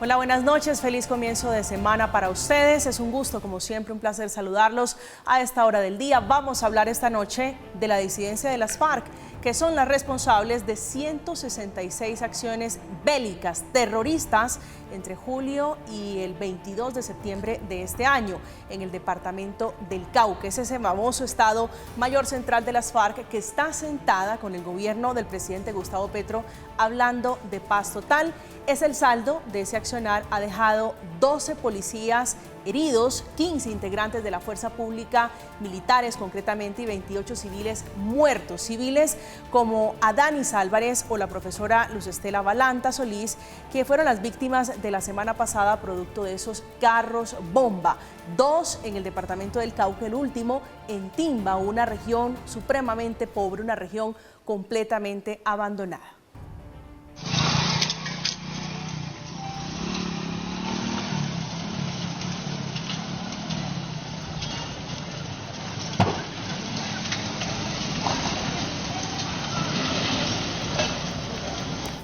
Hola, buenas noches, feliz comienzo de semana para ustedes. Es un gusto, como siempre, un placer saludarlos a esta hora del día. Vamos a hablar esta noche de la disidencia de las FARC, que son las responsables de 166 acciones bélicas terroristas entre julio y el 22 de septiembre de este año en el departamento del Cauca. Es ese famoso estado mayor central de las FARC que está sentada con el gobierno del presidente Gustavo Petro hablando de paz total. Es el saldo de ese accionar, ha dejado 12 policías heridos, 15 integrantes de la fuerza pública, militares concretamente, y 28 civiles muertos. Civiles como Adanis Álvarez o la profesora Luz Estela Balanta Solís, que fueron las víctimas de la semana pasada producto de esos carros bomba. 2 en el departamento del Cauca, el último en Timba, una región supremamente pobre, una región completamente abandonada.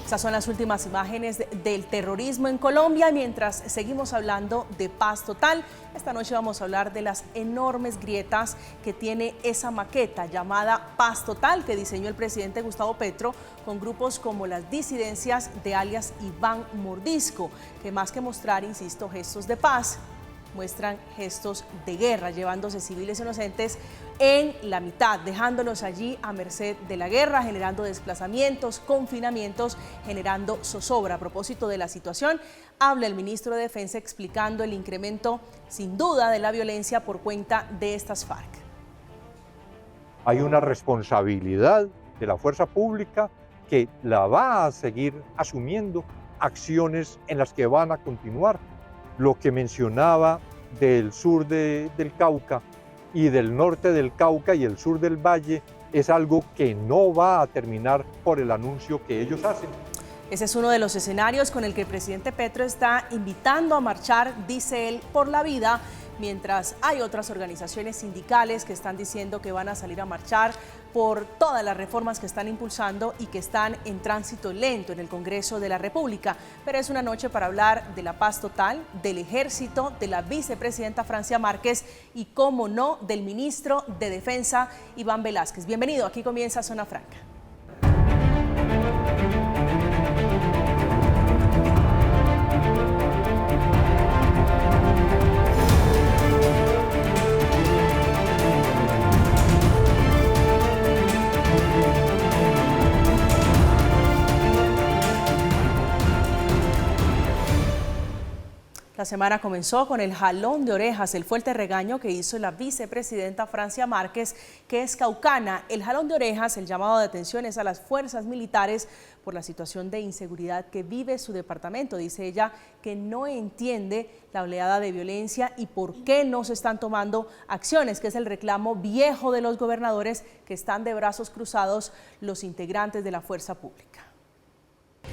Estas son las últimas imágenes del terrorismo en Colombia. Mientras seguimos hablando de paz total, esta noche vamos a hablar de las enormes grietas que tiene esa maqueta llamada Paz Total que diseñó el presidente Gustavo Petro con grupos como las disidencias de alias Iván Mordisco, que más que mostrar, insisto, gestos de paz, muestran gestos de guerra, llevándose civiles inocentes en la mitad, dejándolos allí a merced de la guerra, generando desplazamientos, confinamientos, generando zozobra. A propósito de la situación, habla el ministro de Defensa explicando el incremento, sin duda, de la violencia por cuenta de estas FARC. Hay una responsabilidad de la fuerza pública que la va a seguir asumiendo, acciones en las que van a continuar. Lo que mencionaba del sur del Cauca y del norte del Cauca y el sur del Valle es algo que no va a terminar por el anuncio que ellos hacen. Ese es uno de los escenarios con el que el presidente Petro está invitando a marchar, dice él, por la vida, mientras hay otras organizaciones sindicales que están diciendo que van a salir a marchar por todas las reformas que están impulsando y que están en tránsito lento en el Congreso de la República. Pero es una noche para hablar de la paz total, del ejército, de la vicepresidenta Francia Márquez y, cómo no, del ministro de Defensa Iván Velázquez. Bienvenido, aquí comienza Zona Franca. La semana comenzó con el jalón de orejas, el fuerte regaño que hizo la vicepresidenta Francia Márquez, que es caucana. El jalón de orejas, el llamado de atención es a las fuerzas militares por la situación de inseguridad que vive su departamento. Dice ella que no entiende la oleada de violencia y por qué no se están tomando acciones, que es el reclamo viejo de los gobernadores, que están de brazos cruzados los integrantes de la fuerza pública.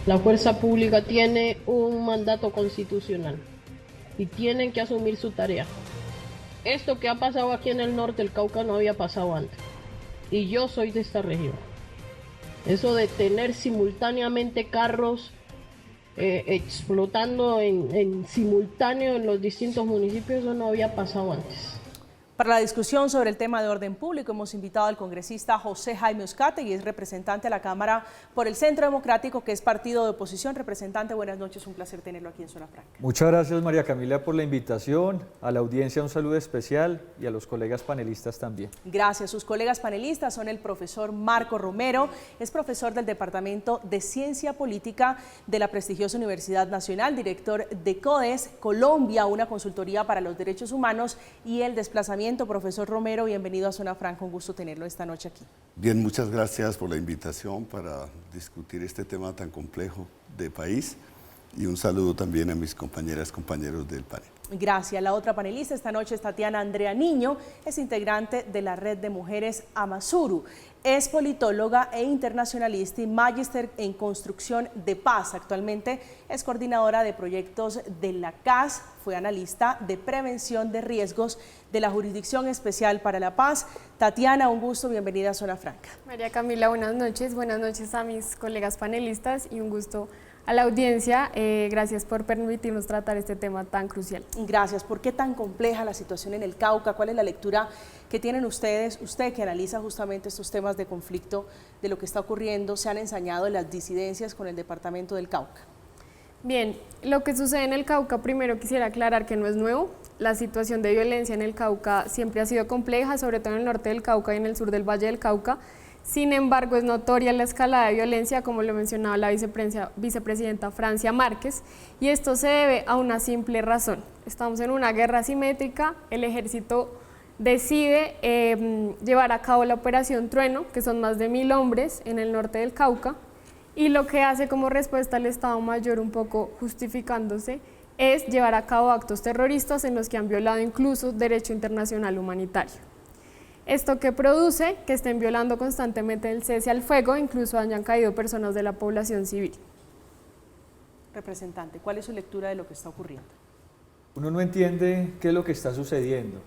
La fuerza pública tiene un mandato constitucional y tienen que asumir su tarea. Esto que ha pasado aquí en el norte del Cauca no había pasado antes. Y yo soy de esta región. Eso de tener simultáneamente carros explotando en simultáneo en los distintos municipios, eso no había pasado antes. Para la discusión sobre el tema de orden público hemos invitado al congresista José Jaime Uzcategui, es representante a la Cámara por el Centro Democrático, que es partido de oposición. Representante, buenas noches, un placer tenerlo aquí en Zona Franca. Muchas gracias, María Camila, por la invitación, a la audiencia un saludo especial y a los colegas panelistas también. Gracias. Sus colegas panelistas son el profesor Marco Romero, es profesor del Departamento de Ciencia Política de la prestigiosa Universidad Nacional, director de CODES Colombia, una consultoría para los derechos humanos y el desplazamiento. Profesor Romero, bienvenido a Zona Franca, un gusto tenerlo esta noche aquí. Bien, muchas gracias por la invitación para discutir este tema tan complejo de país y un saludo también a mis compañeras, compañeros del panel. Gracias. La otra panelista esta noche es Tatiana Andrea Niño, es integrante de la Red de Mujeres Amazuru. Es politóloga e internacionalista y magíster en construcción de paz. Actualmente es coordinadora de proyectos de la CAS, fue analista de prevención de riesgos de la Jurisdicción Especial para la Paz. Tatiana, un gusto, bienvenida a Zona Franca. María Camila, buenas noches a mis colegas panelistas y un gusto A la audiencia, gracias por permitirnos tratar este tema tan crucial. Gracias. ¿Por qué tan compleja la situación en el Cauca? ¿Cuál es la lectura que tienen ustedes? Usted que analiza justamente estos temas de conflicto, de lo que está ocurriendo, se han ensañado las disidencias con el departamento del Cauca. Bien, lo que sucede en el Cauca, primero quisiera aclarar que no es nuevo. La situación de violencia en el Cauca siempre ha sido compleja, sobre todo en el norte del Cauca y en el sur del Valle del Cauca. Sin embargo, es notoria la escalada de violencia, como lo mencionaba la vicepresidenta Francia Márquez, y esto se debe a una simple razón. Estamos en una guerra asimétrica, el ejército decide llevar a cabo la Operación Trueno, que son más de 1000 hombres en el norte del Cauca, y lo que hace como respuesta al Estado Mayor, un poco justificándose, es llevar a cabo actos terroristas en los que han violado incluso derecho internacional humanitario. Esto que produce que estén violando constantemente el cese al fuego, incluso hayan caído personas de la población civil. Representante, ¿cuál es su lectura de lo que está ocurriendo? Uno no entiende qué es lo que está sucediendo.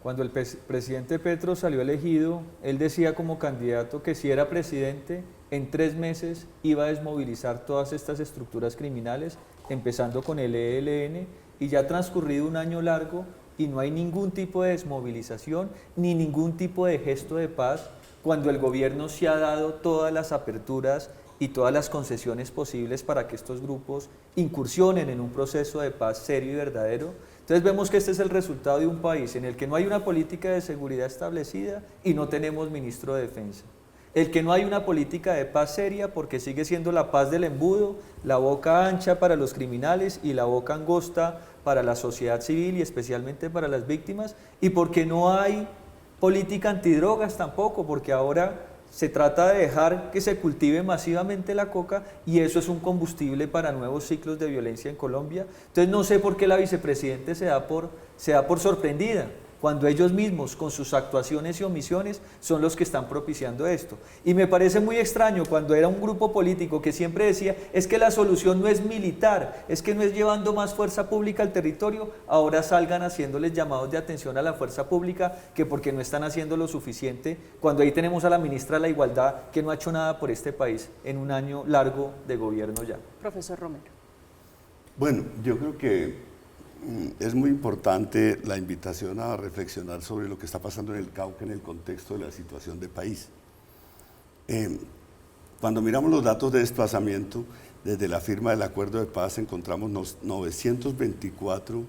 Cuando el presidente Petro salió elegido, él decía como candidato que si era presidente, en 3 meses iba a desmovilizar todas estas estructuras criminales, empezando con el ELN, y ya ha transcurrido un año largo y no hay ningún tipo de desmovilización ni ningún tipo de gesto de paz cuando el gobierno se ha dado todas las aperturas y todas las concesiones posibles para que estos grupos incursionen en un proceso de paz serio y verdadero. Entonces vemos que este es el resultado de un país en el que no hay una política de seguridad establecida y no tenemos ministro de defensa. El que no hay una política de paz seria porque sigue siendo la paz del embudo, la boca ancha para los criminales y la boca angosta para la sociedad civil y especialmente para las víctimas, y porque no hay política antidrogas tampoco, porque ahora se trata de dejar que se cultive masivamente la coca y eso es un combustible para nuevos ciclos de violencia en Colombia. Entonces no sé por qué la vicepresidenta se da por sorprendida, cuando ellos mismos con sus actuaciones y omisiones son los que están propiciando esto. Y me parece muy extraño cuando era un grupo político que siempre decía es que la solución no es militar, es que no es llevando más fuerza pública al territorio, ahora salgan haciéndoles llamados de atención a la fuerza pública que porque no están haciendo lo suficiente, cuando ahí tenemos a la ministra de la Igualdad que no ha hecho nada por este país en un año largo de gobierno ya. Profesor Romero. Bueno, yo creo que es muy importante la invitación a reflexionar sobre lo que está pasando en el Cauca en el contexto de la situación de país. Cuando miramos los datos de desplazamiento, desde la firma del acuerdo de paz encontramos 924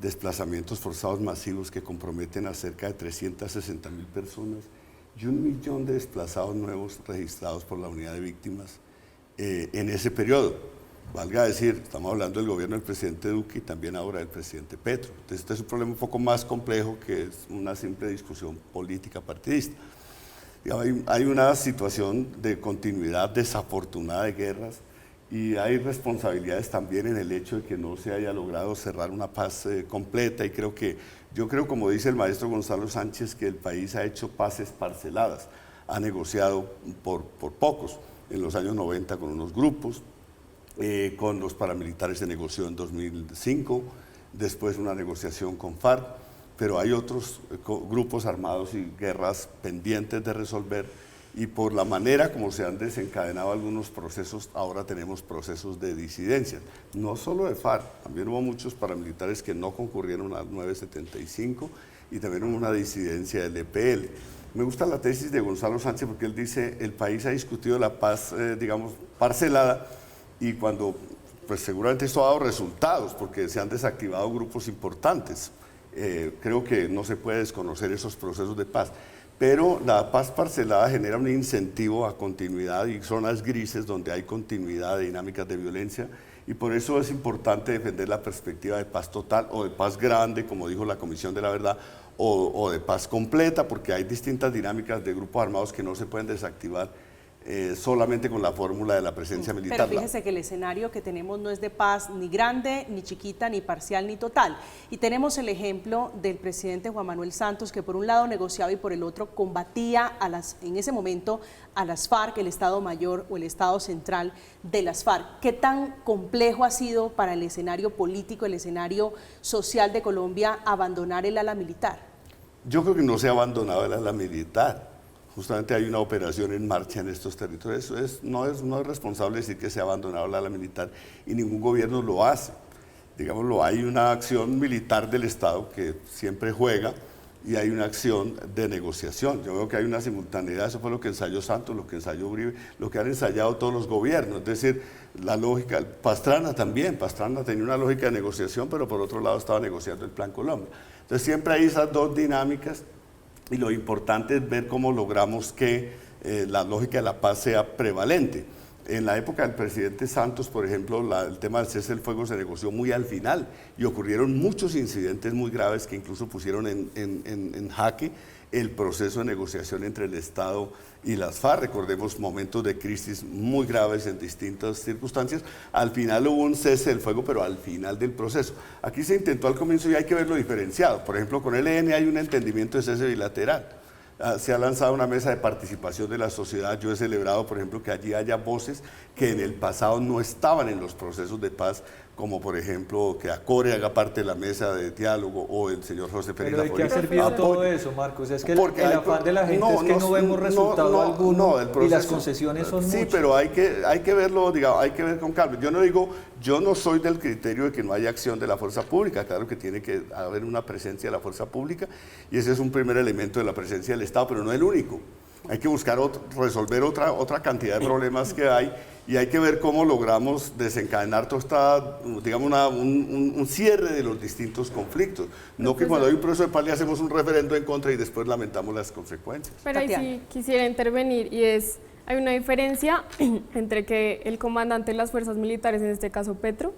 desplazamientos forzados masivos que comprometen a cerca de 360.000 personas y 1 millón de desplazados nuevos registrados por la unidad de víctimas en ese periodo. Valga decir, estamos hablando del gobierno del presidente Duque y también ahora del presidente Petro. Entonces, este es un problema un poco más complejo que es una simple discusión política partidista. Hay una situación de continuidad desafortunada de guerras y hay responsabilidades también en el hecho de que no se haya logrado cerrar una paz completa y yo creo, como dice el maestro Gonzalo Sánchez, que el país ha hecho paces parceladas, ha negociado por pocos, en los años 90 con unos grupos, con los paramilitares se negoció en 2005, después una negociación con FARC, pero hay otros grupos armados y guerras pendientes de resolver y por la manera como se han desencadenado algunos procesos, ahora tenemos procesos de disidencia, no solo de FARC, también hubo muchos paramilitares que no concurrieron al 975 y también hubo una disidencia del EPL. Me gusta la tesis de Gonzalo Sánchez porque él dice, el país ha discutido la paz, digamos, parcelada, y cuando, pues seguramente esto ha dado resultados, porque se han desactivado grupos importantes. Creo que no se puede desconocer esos procesos de paz. Pero la paz parcelada genera un incentivo a continuidad y zonas grises donde hay continuidad de dinámicas de violencia, y por eso es importante defender la perspectiva de paz total o de paz grande, como dijo la Comisión de la Verdad, o de paz completa, porque hay distintas dinámicas de grupos armados que no se pueden desactivar solamente con la fórmula de la presencia militar. Pero fíjese que el escenario que tenemos no es de paz ni grande, ni chiquita, ni parcial, ni total. Y tenemos el ejemplo del presidente Juan Manuel Santos, que por un lado negociaba y por el otro combatía en ese momento a las FARC, el Estado Mayor o el Estado Central de las FARC. ¿Qué tan complejo ha sido para el escenario político, el escenario social de Colombia abandonar el ala militar? Yo creo que no se ha abandonado el ala militar. Justamente hay una operación en marcha en estos territorios. No es responsable decir que se ha abandonado la ala militar y ningún gobierno lo hace. Digámoslo, hay una acción militar del Estado que siempre juega y hay una acción de negociación. Yo veo que hay una simultaneidad, eso fue lo que ensayó Santos, lo que ensayó Uribe, lo que han ensayado todos los gobiernos. Es decir, la lógica, Pastrana también, Pastrana tenía una lógica de negociación, pero por otro lado estaba negociando el Plan Colombia. Entonces siempre hay esas dos dinámicas y lo importante es ver cómo logramos que la lógica de la paz sea prevalente. En la época del presidente Santos, por ejemplo, el tema del cese del fuego se negoció muy al final y ocurrieron muchos incidentes muy graves que incluso pusieron en jaque el proceso de negociación entre el Estado y las FARC. Recordemos momentos de crisis muy graves en distintas circunstancias. Al final hubo un cese del fuego, pero al final del proceso. Aquí se intentó al comienzo y hay que verlo diferenciado. Por ejemplo, con el ELN hay un entendimiento de cese bilateral. Se ha lanzado una mesa de participación de la sociedad. Yo he celebrado, por ejemplo, que allí haya voces que en el pasado no estaban en los procesos de paz, como por ejemplo que ACORE haga parte de la mesa de diálogo o el señor José Pereira. Pero ¿de qué ha servido todo eso, Marcos? Es que el afán de la gente es que no vemos resultado alguno y las concesiones son muchas. Sí, pero hay que verlo, digamos, hay que ver con calma. Yo no soy del criterio de que no haya acción de la fuerza pública. Claro que tiene que haber una presencia de la fuerza pública y ese es un primer elemento de la presencia del Estado, pero no el único. Hay que buscar resolver otra cantidad de problemas que hay y hay que ver cómo logramos desencadenar toda esta, digamos, un cierre de los distintos conflictos. No que cuando hay un proceso de paz le hacemos un referendo en contra y después lamentamos las consecuencias. Pero ahí sí quisiera intervenir y hay una diferencia entre que el comandante de las fuerzas militares, en este caso Petro,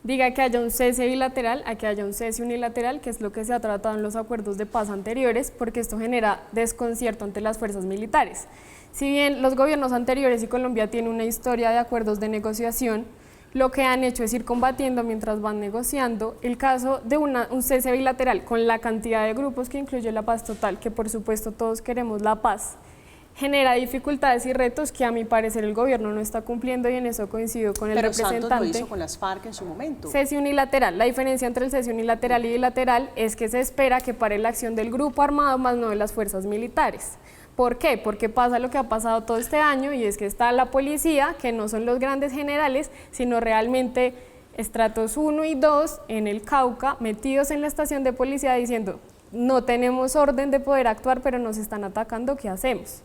diga que haya un cese bilateral a que haya un cese unilateral, que es lo que se ha tratado en los acuerdos de paz anteriores, porque esto genera desconcierto ante las fuerzas militares. Si bien los gobiernos anteriores y Colombia tiene una historia de acuerdos de negociación, lo que han hecho es ir combatiendo mientras van negociando. El caso de un cese bilateral con la cantidad de grupos que incluye la paz total, que por supuesto todos queremos la paz, genera dificultades y retos que a mi parecer el gobierno no está cumpliendo y en eso coincido con el representante. Pero Santos lo hizo con las FARC en su momento. Cese unilateral. La diferencia entre el cese unilateral y bilateral es que se espera que pare la acción del grupo armado más no de las fuerzas militares. ¿Por qué? Porque pasa lo que ha pasado todo este año y es que está la policía, que no son los grandes generales, sino realmente estratos 1 y 2 en el Cauca, metidos en la estación de policía diciendo no tenemos orden de poder actuar, pero nos están atacando, ¿qué hacemos?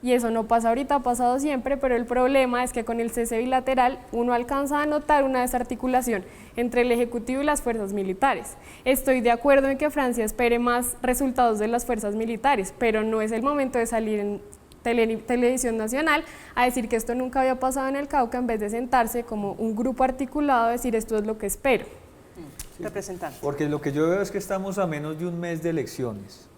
Y eso no pasa ahorita, ha pasado siempre, pero el problema es que con el cese bilateral uno alcanza a notar una desarticulación entre el Ejecutivo y las fuerzas militares. Estoy de acuerdo en que Francia espere más resultados de las fuerzas militares, pero no es el momento de salir en televisión nacional a decir que esto nunca había pasado en el Cauca en vez de sentarse como un grupo articulado a decir esto es lo que espero. Representante. Porque lo que yo veo es que estamos a menos de un mes de elecciones.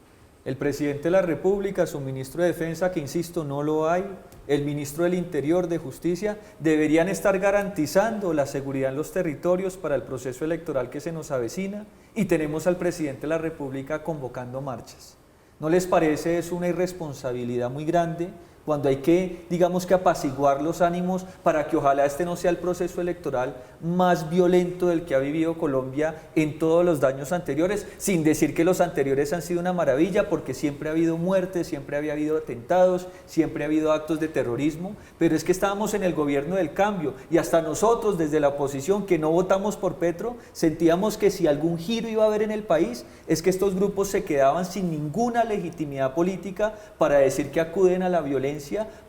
El presidente de la República, su ministro de Defensa, que insisto, no lo hay, el ministro del Interior, de Justicia, deberían estar garantizando la seguridad en los territorios para el proceso electoral que se nos avecina y tenemos al presidente de la República convocando marchas. ¿No les parece eso una irresponsabilidad muy grande? Cuando hay que, digamos que apaciguar los ánimos para que ojalá este no sea el proceso electoral más violento del que ha vivido Colombia en todos los daños anteriores, sin decir que los anteriores han sido una maravilla, porque siempre ha habido muertes, siempre había habido atentados, siempre ha habido actos de terrorismo, pero es que estábamos en el gobierno del cambio y hasta nosotros desde la oposición que no votamos por Petro, sentíamos que si algún giro iba a haber en el país, es que estos grupos se quedaban sin ninguna legitimidad política para decir que acuden a la violencia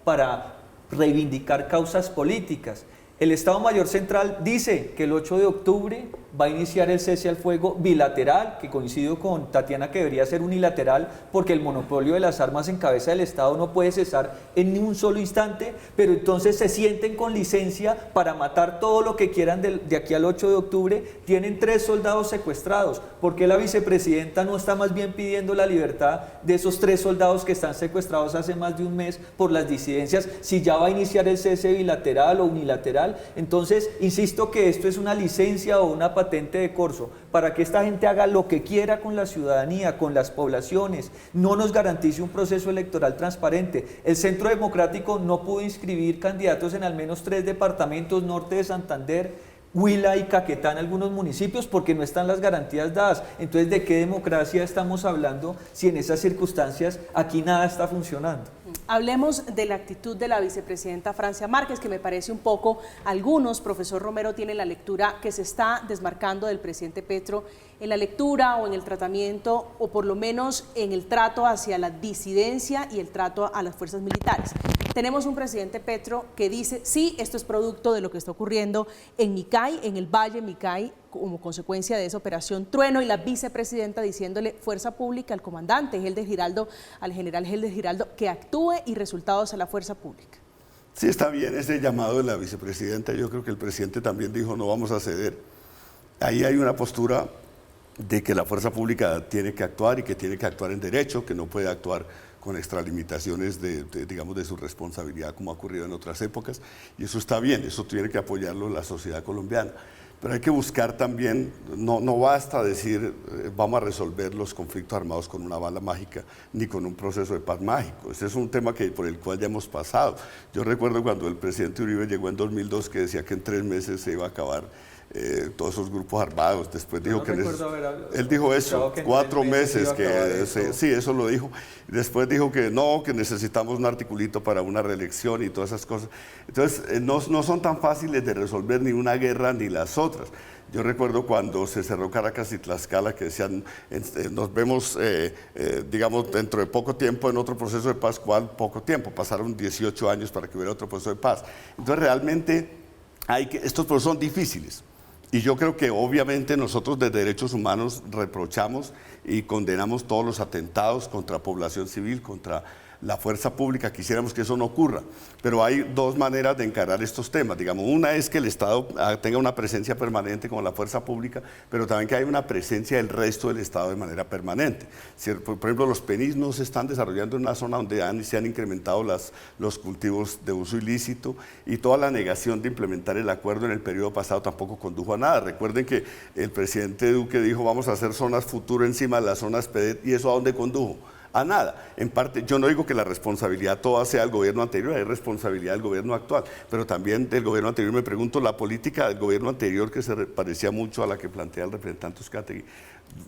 para reivindicar causas políticas. El Estado Mayor Central dice que el 8 de octubre va a iniciar el cese al fuego bilateral, que coincido con Tatiana que debería ser unilateral, porque el monopolio de las armas en cabeza del Estado no puede cesar en ni un solo instante, pero entonces se sienten con licencia para matar todo lo que quieran de aquí al 8 de octubre. Tienen 3 soldados secuestrados. ¿Por qué la vicepresidenta no está más bien pidiendo la libertad de esos 3 soldados que están secuestrados hace más de un mes por las disidencias, si ya va a iniciar el cese bilateral o unilateral? Entonces, insisto que esto es una licencia o una patente de corso para que esta gente haga lo que quiera con la ciudadanía, con las poblaciones, no nos garantice un proceso electoral transparente. El Centro Democrático no pudo inscribir candidatos en al menos 3 departamentos, norte de Santander, Huila y Caquetá, en algunos municipios, porque no están las garantías dadas. Entonces, ¿de qué democracia estamos hablando si en esas circunstancias aquí nada está funcionando? Hablemos de la actitud de la vicepresidenta Francia Márquez, que me parece un poco, algunos, profesor Romero, tienen la lectura que se está desmarcando del presidente Petro en la lectura o en el tratamiento, o por lo menos en el trato hacia la disidencia y el trato a las fuerzas militares. Tenemos un presidente Petro que dice, sí, esto es producto de lo que está ocurriendo en Micay, en el Valle Micay, como consecuencia de esa operación Trueno, y la vicepresidenta diciéndole fuerza pública al comandante Helder Giraldo, al general Helder Giraldo, que actúe y resultados a la fuerza pública. Sí, está bien ese llamado de la vicepresidenta. Yo creo que el presidente también dijo no vamos a ceder. Ahí hay una postura de que la fuerza pública tiene que actuar y que tiene que actuar en derecho, que no puede actuar con extralimitaciones digamos, de su responsabilidad como ha ocurrido en otras épocas, y eso está bien, eso tiene que apoyarlo la sociedad colombiana. Pero hay que buscar también, no basta decir vamos a resolver los conflictos armados con una bala mágica, ni con un proceso de paz mágico. Ese es un tema por el cual ya hemos pasado. Yo recuerdo cuando el presidente Uribe llegó en 2002 que decía que en 3 meses se iba a acabar todos esos grupos armados. Después dijo que él dijo eso, 4 meses, sí, eso lo dijo. Después dijo que no, que necesitamos un articulito para una reelección y todas esas cosas. Entonces, no son tan fáciles de resolver ni una guerra ni las otras. Yo recuerdo cuando se cerró Caracas y Tlaxcala que decían, nos vemos, digamos, dentro de poco tiempo en otro proceso de paz. ¿Cuál poco tiempo? Pasaron 18 años para que hubiera otro proceso de paz. Entonces, realmente, estos procesos son difíciles. Y yo creo que obviamente nosotros de derechos humanos reprochamos y condenamos todos los atentados contra población civil, contra la fuerza pública, quisiéramos que eso no ocurra. Pero hay 2 maneras de encarar estos temas. Digamos, una es que el Estado tenga una presencia permanente como la fuerza pública, pero también que haya una presencia del resto del Estado de manera permanente. Por ejemplo, los PENIS no se están desarrollando en una zona donde se han incrementado los cultivos de uso ilícito, y toda la negación de implementar el acuerdo en el periodo pasado tampoco condujo a nada. Recuerden que el presidente Duque dijo vamos a hacer zonas futuro encima de las zonas PEDET, y eso ¿a dónde condujo? A nada. En parte, yo no digo que la responsabilidad toda sea del gobierno anterior, hay responsabilidad del gobierno actual, pero también del gobierno anterior. Me pregunto, la política del gobierno anterior, que se parecía mucho a la que plantea el representante Uzcategui,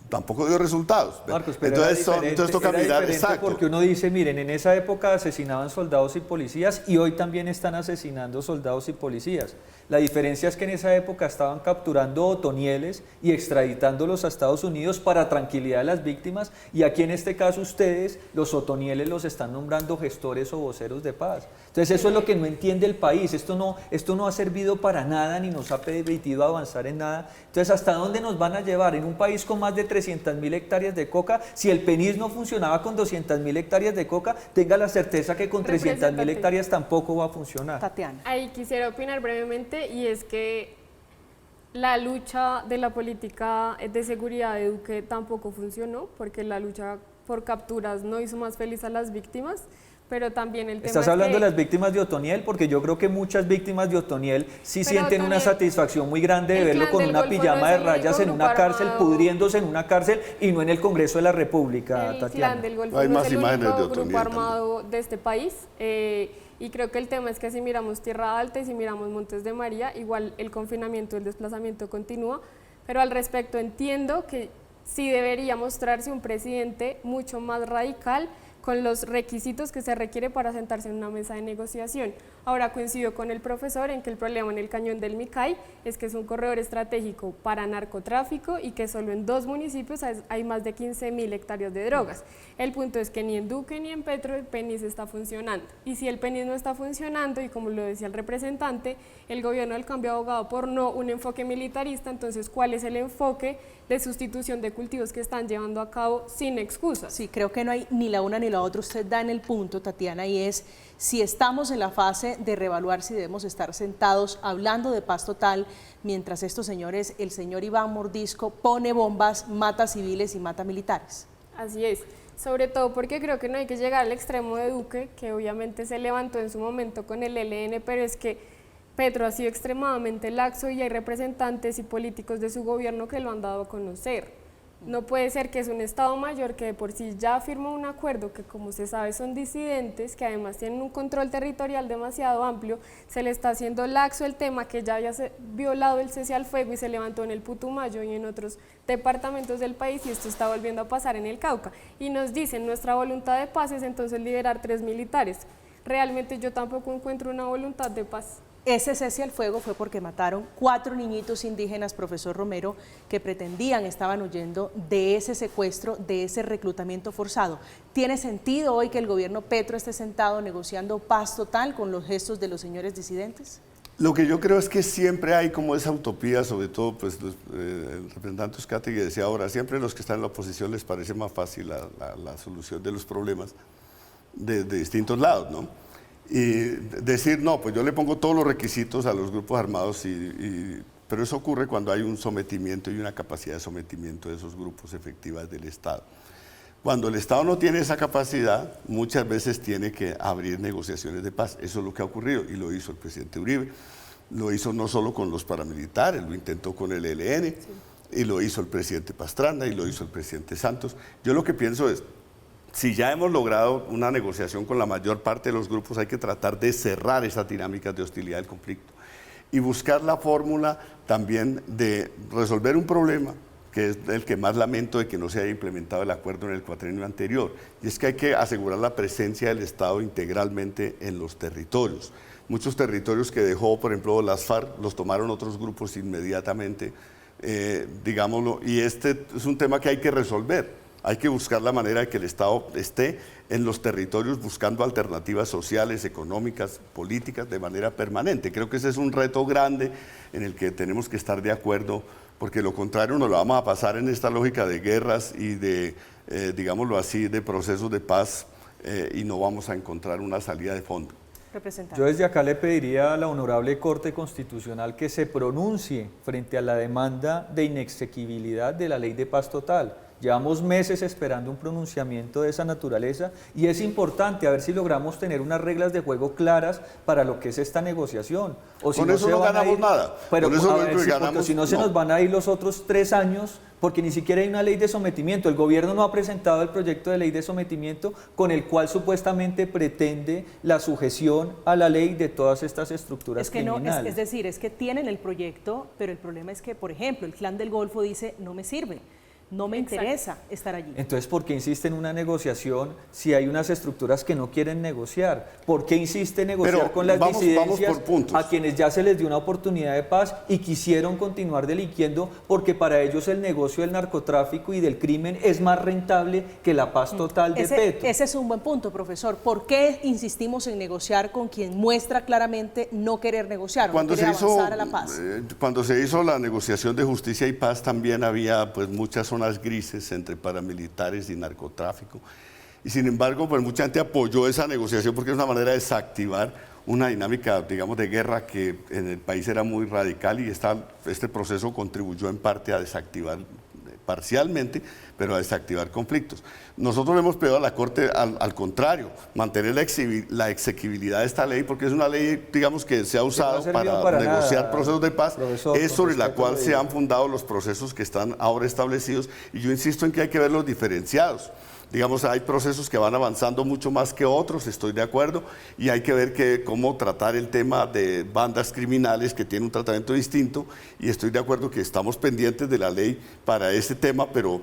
tampoco dio resultados. Marcos, pero entonces toca mirar, exacto. Porque uno dice, miren, en esa época asesinaban soldados y policías y hoy también están asesinando soldados y policías. La diferencia es que en esa época estaban capturando otonieles y extraditándolos a Estados Unidos para tranquilidad de las víctimas, y aquí en este caso ustedes, los otonieles los están nombrando gestores o voceros de paz. Entonces eso es lo que no entiende el país. Esto no ha servido para nada ni nos ha permitido avanzar en nada. Entonces, ¿hasta dónde nos van a llevar? En un país con más de 300.000 hectáreas de coca, si el PENIS no funcionaba con 200.000 hectáreas de coca, tenga la certeza que con 300.000 hectáreas tampoco va a funcionar. Tatiana. Ahí quisiera opinar brevemente, y es que la lucha de la política de seguridad de Duque tampoco funcionó, porque la lucha por capturas no hizo más feliz a las víctimas, pero también el tema ¿Estás hablando de las víctimas de Otoniel? Porque yo creo que muchas víctimas de Otoniel sí sienten una satisfacción muy grande de verlo con una pijama de rayas en una cárcel, pudriéndose en una cárcel y no en el Congreso de la República, el Tatiana. Clan del Golfo Hay no más es el imágenes único de Otoniel grupo también. armado de este país, y creo que el tema es que si miramos Tierra Alta y si miramos Montes de María, igual el confinamiento, el desplazamiento continúa, pero al respecto entiendo que sí debería mostrarse un presidente mucho más radical con los requisitos que se requiere para sentarse en una mesa de negociación. Ahora coincido con el profesor en que el problema en el cañón del Micay es que es un corredor estratégico para narcotráfico y que solo en 2 municipios hay más de 15.000 hectáreas de drogas. El punto es que ni en Duque ni en Petro el PENIS está funcionando. Y si el PENIS no está funcionando, y como lo decía el representante, el gobierno del cambio ha abogado por no un enfoque militarista, entonces ¿cuál es el enfoque de sustitución de cultivos que están llevando a cabo sin excusas? Sí, creo que no hay ni la una ni la otra. Usted da en el punto, Tatiana, y es si estamos en la fase de reevaluar si debemos estar sentados hablando de paz total mientras estos señores, el señor Iván Mordisco pone bombas, mata civiles y mata militares. Así es, sobre todo porque creo que no hay que llegar al extremo de Duque, que obviamente se levantó en su momento con el ELN, pero es que Petro ha sido extremadamente laxo y hay representantes y políticos de su gobierno que lo han dado a conocer. No puede ser que es un Estado Mayor que de por sí ya firmó un acuerdo que, como se sabe, son disidentes, que además tienen un control territorial demasiado amplio, se le está haciendo laxo el tema que ya había violado el cese al fuego y se levantó en el Putumayo y en otros departamentos del país, y esto está volviendo a pasar en el Cauca. Y nos dicen, nuestra voluntad de paz es entonces liberar 3 militares. Realmente yo tampoco encuentro una voluntad de paz. Ese cese al fuego fue porque mataron 4 niñitos indígenas, profesor Romero, que estaban huyendo de ese secuestro, de ese reclutamiento forzado. ¿Tiene sentido hoy que el gobierno Petro esté sentado negociando paz total con los gestos de los señores disidentes? Lo que yo creo es que siempre hay como esa utopía, sobre todo pues el representante Uzcategui decía ahora, siempre los que están en la oposición les parece más fácil la solución de los problemas de distintos lados, ¿no? Y decir, no, pues yo le pongo todos los requisitos a los grupos armados, pero eso ocurre cuando hay un sometimiento y una capacidad de sometimiento de esos grupos efectivas del Estado. Cuando el Estado no tiene esa capacidad, muchas veces tiene que abrir negociaciones de paz. Eso es lo que ha ocurrido y lo hizo el presidente Uribe. Lo hizo no solo con los paramilitares, lo intentó con el ELN, y lo hizo el presidente Pastrana y lo hizo el presidente Santos. Yo lo que pienso es, si ya hemos logrado una negociación con la mayor parte de los grupos, hay que tratar de cerrar esas dinámicas de hostilidad del conflicto y buscar la fórmula también de resolver un problema, que es el que más lamento de que no se haya implementado el acuerdo en el cuatrienio anterior, y es que hay que asegurar la presencia del Estado integralmente en los territorios. Muchos territorios que dejó, por ejemplo, las FARC, los tomaron otros grupos inmediatamente, digámoslo, y este es un tema que hay que resolver. Hay que buscar la manera de que el Estado esté en los territorios buscando alternativas sociales, económicas, políticas de manera permanente. Creo que ese es un reto grande en el que tenemos que estar de acuerdo, porque lo contrario nos lo vamos a pasar en esta lógica de guerras y de, digámoslo así, de procesos de paz y no vamos a encontrar una salida de fondo. Yo desde acá le pediría a la Honorable Corte Constitucional que se pronuncie frente a la demanda de inexequibilidad de la Ley de Paz Total. Llevamos meses esperando un pronunciamiento de esa naturaleza y es importante a ver si logramos tener unas reglas de juego claras para lo que es esta negociación. O si con eso no ganamos nada. Pero con eso porque si no se nos van a ir los otros 3 años, porque ni siquiera hay una ley de sometimiento. El gobierno no ha presentado el proyecto de ley de sometimiento con el cual supuestamente pretende la sujeción a la ley de todas estas estructuras criminales. No, es decir, es que tienen el proyecto, pero el problema es que, por ejemplo, el Clan del Golfo dice, no me sirve. No me interesa estar allí. Entonces, ¿por qué insiste en una negociación si hay unas estructuras que no quieren negociar? ¿Por qué insiste en negociar con las disidencias a quienes ya se les dio una oportunidad de paz y quisieron continuar delinquiendo porque para ellos el negocio del narcotráfico y del crimen es más rentable que la paz total de Petro? Ese es un buen punto, profesor. ¿Por qué insistimos en negociar con quien muestra claramente no querer negociar, no querer avanzar a la paz? Cuando se hizo la negociación de justicia y paz también había pues muchas zonas grises entre paramilitares y narcotráfico. Y sin embargo, pues mucha gente apoyó esa negociación porque es una manera de desactivar una dinámica, digamos, de guerra que en el país era muy radical y este proceso contribuyó en parte a desactivar, parcialmente, pero a desactivar conflictos. Nosotros le hemos pedido a la Corte, al contrario, mantener la exequibilidad de esta ley, porque es una ley, digamos, que se ha usado para negociar procesos de paz, es sobre la cual se han fundado los procesos que están ahora establecidos, y yo insisto en que hay que verlos diferenciados. Digamos, hay procesos que van avanzando mucho más que otros, estoy de acuerdo, y hay que ver cómo tratar el tema de bandas criminales que tienen un tratamiento distinto, y estoy de acuerdo que estamos pendientes de la ley para ese tema, pero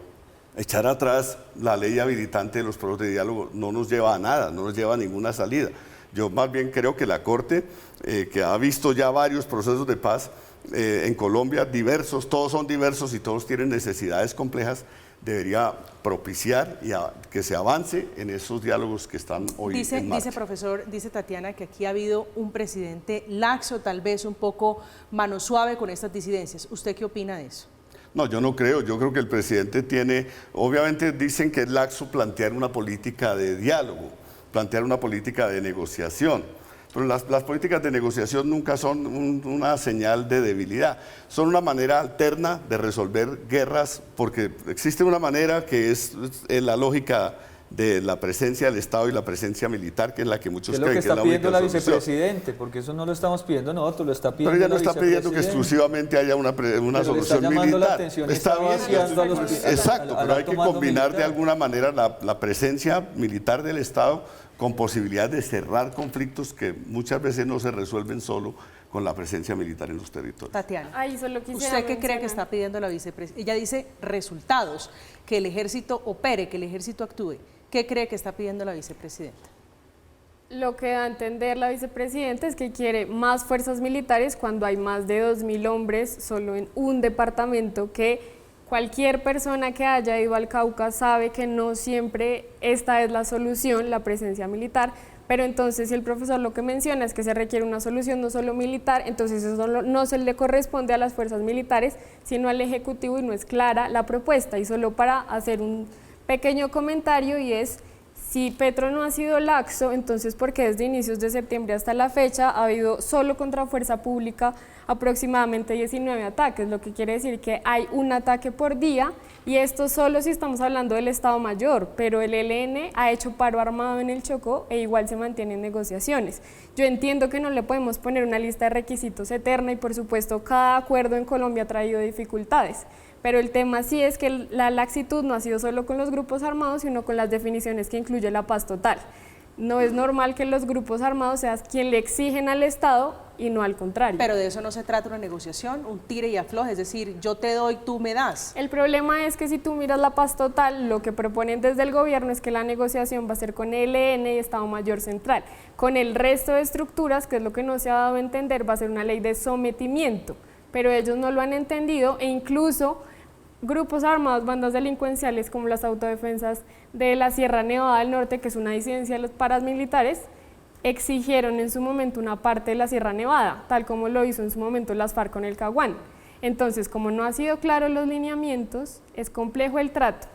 echar atrás la ley habilitante de los procesos de diálogo no nos lleva a nada, no nos lleva a ninguna salida. Yo más bien creo que la Corte, que ha visto ya varios procesos de paz en Colombia, diversos, todos son diversos y todos tienen necesidades complejas, debería propiciar que se avance en esos diálogos que están hoy en marcha. Dice Tatiana que aquí ha habido un presidente laxo, tal vez un poco mano suave con estas disidencias. ¿Usted qué opina de eso? No, yo no creo. Yo creo que el presidente obviamente dicen que es laxo plantear una política de diálogo, plantear una política de negociación. Pero las políticas de negociación nunca son una señal de debilidad, son una manera alterna de resolver guerras, porque existe una manera que es la lógica de la presencia del Estado y la presencia militar, que es la que muchos creen que es la única solución. Es lo que está pidiendo la vicepresidente, porque eso no lo estamos pidiendo nosotros, lo está pidiendo Pero ella no la está pidiendo que exclusivamente haya una solución militar. Está bien, exacto, pero hay que combinar de alguna manera la presencia militar del Estado con posibilidad de cerrar conflictos que muchas veces no se resuelven solo con la presencia militar en los territorios. Tatiana, Ahí solo quisiera ¿usted qué cree que mencionar. está pidiendo la vicepresidenta? Ella dice resultados, que el ejército opere, que el ejército actúe. ¿Qué cree que está pidiendo la vicepresidenta? Lo que da a entender la vicepresidenta es que quiere más fuerzas militares cuando hay más de 2.000 hombres solo en un departamento, que cualquier persona que haya ido al Cauca sabe que no siempre esta es la solución, la presencia militar. Pero entonces si el profesor lo que menciona es que se requiere una solución no solo militar, entonces eso no se le corresponde a las fuerzas militares, sino al Ejecutivo, y no es clara la propuesta. Y solo para hacer un pequeño comentario, y es, si Petro no ha sido laxo, entonces ¿por qué desde inicios de septiembre hasta la fecha ha habido solo contra fuerza pública aproximadamente 19 ataques? Lo que quiere decir que hay un ataque por día, y esto solo si estamos hablando del Estado Mayor, pero el ELN ha hecho paro armado en el Chocó e igual se mantienen negociaciones. Yo entiendo que no le podemos poner una lista de requisitos eterna, y por supuesto cada acuerdo en Colombia ha traído dificultades, pero el tema sí es que la laxitud no ha sido solo con los grupos armados, sino con las definiciones que incluye la paz total. No es normal que los grupos armados sean quien le exigen al Estado y no al contrario. Pero de eso no se trata una negociación, un tire y afloje, es decir, yo te doy, tú me das. El problema es que si tú miras la paz total, lo que proponen desde el gobierno es que la negociación va a ser con ELN y Estado Mayor Central. Con el resto de estructuras, que es lo que no se ha dado a entender, va a ser una ley de sometimiento, pero ellos no lo han entendido, e incluso grupos armados, bandas delincuenciales como las autodefensas de la Sierra Nevada del Norte, que es una disidencia de los paramilitares, exigieron en su momento una parte de la Sierra Nevada, tal como lo hizo en su momento las FARC con el Caguán. Entonces, como no ha sido claro los lineamientos, es complejo el trato.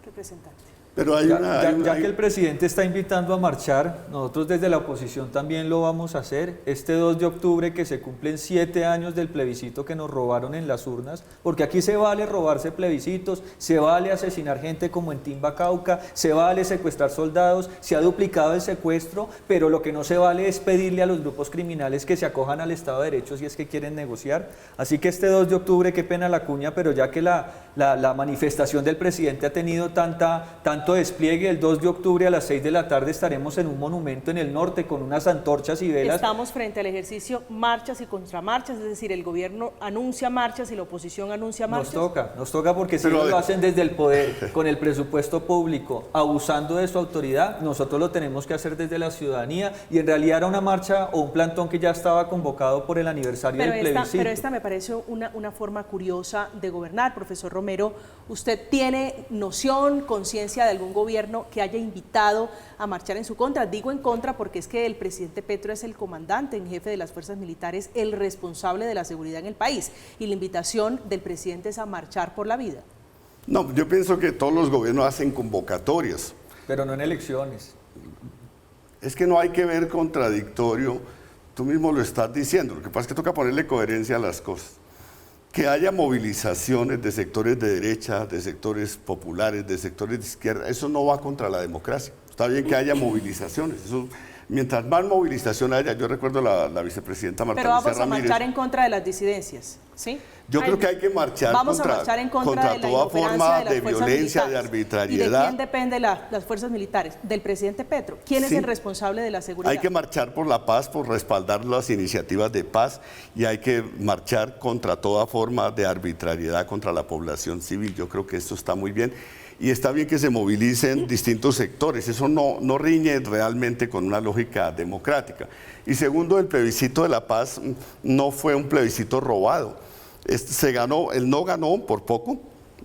Representante. Pero ya que el presidente está invitando a marchar, nosotros desde la oposición también lo vamos a hacer. Este 2 de octubre, que se cumplen 7 años del plebiscito que nos robaron en las urnas, porque aquí se vale robarse plebiscitos, se vale asesinar gente como en Timba, Cauca, se vale secuestrar soldados, se ha duplicado el secuestro, pero lo que no se vale es pedirle a los grupos criminales que se acojan al Estado de Derecho si es que quieren negociar. Así que este 2 de octubre, qué pena la cuña, pero ya que la manifestación del presidente ha tenido tanto despliegue, el 2 de octubre a las 6 de la tarde estaremos en un monumento en el norte con unas antorchas y velas. Estamos frente al ejercicio marchas y contramarchas, es decir, el gobierno anuncia marchas y la oposición anuncia marchas. Nos toca porque si ellos lo hacen desde el poder, con el presupuesto público, abusando de su autoridad, nosotros lo tenemos que hacer desde la ciudadanía, y en realidad era una marcha o un plantón que ya estaba convocado por el aniversario del plebiscito. Pero esta me parece una forma curiosa de gobernar, profesor Romero. ¿Usted tiene noción, conciencia de algún gobierno que haya invitado a marchar en su contra? Digo en contra porque es que el presidente Petro es el comandante en jefe de las fuerzas militares, el responsable de la seguridad en el país, y la invitación del presidente es a marchar por la vida. No, yo pienso que todos los gobiernos hacen convocatorias. Pero no en elecciones. Es que no hay que ver contradictorio, tú mismo lo estás diciendo, lo que pasa es que toca ponerle coherencia a las cosas. Que haya movilizaciones de sectores de derecha, de sectores populares, de sectores de izquierda, eso no va contra la democracia. Está bien que haya movilizaciones, eso, mientras más movilización haya, yo recuerdo la vicepresidenta Marta Lucía Ramírez. Pero vamos a marchar en contra de las disidencias, ¿sí? Yo creo que hay que marchar contra toda forma de violencia, de arbitrariedad. ¿Y de quién dependen las fuerzas militares? Del presidente Petro. ¿Quién es el responsable de la seguridad? Hay que marchar por la paz, por respaldar las iniciativas de paz, y hay que marchar contra toda forma de arbitrariedad contra la población civil. Yo creo que esto está muy bien. Y está bien que se movilicen distintos sectores, eso no riñe realmente con una lógica democrática. Y segundo, el plebiscito de la paz no fue un plebiscito robado. Se ganó, él no ganó por poco.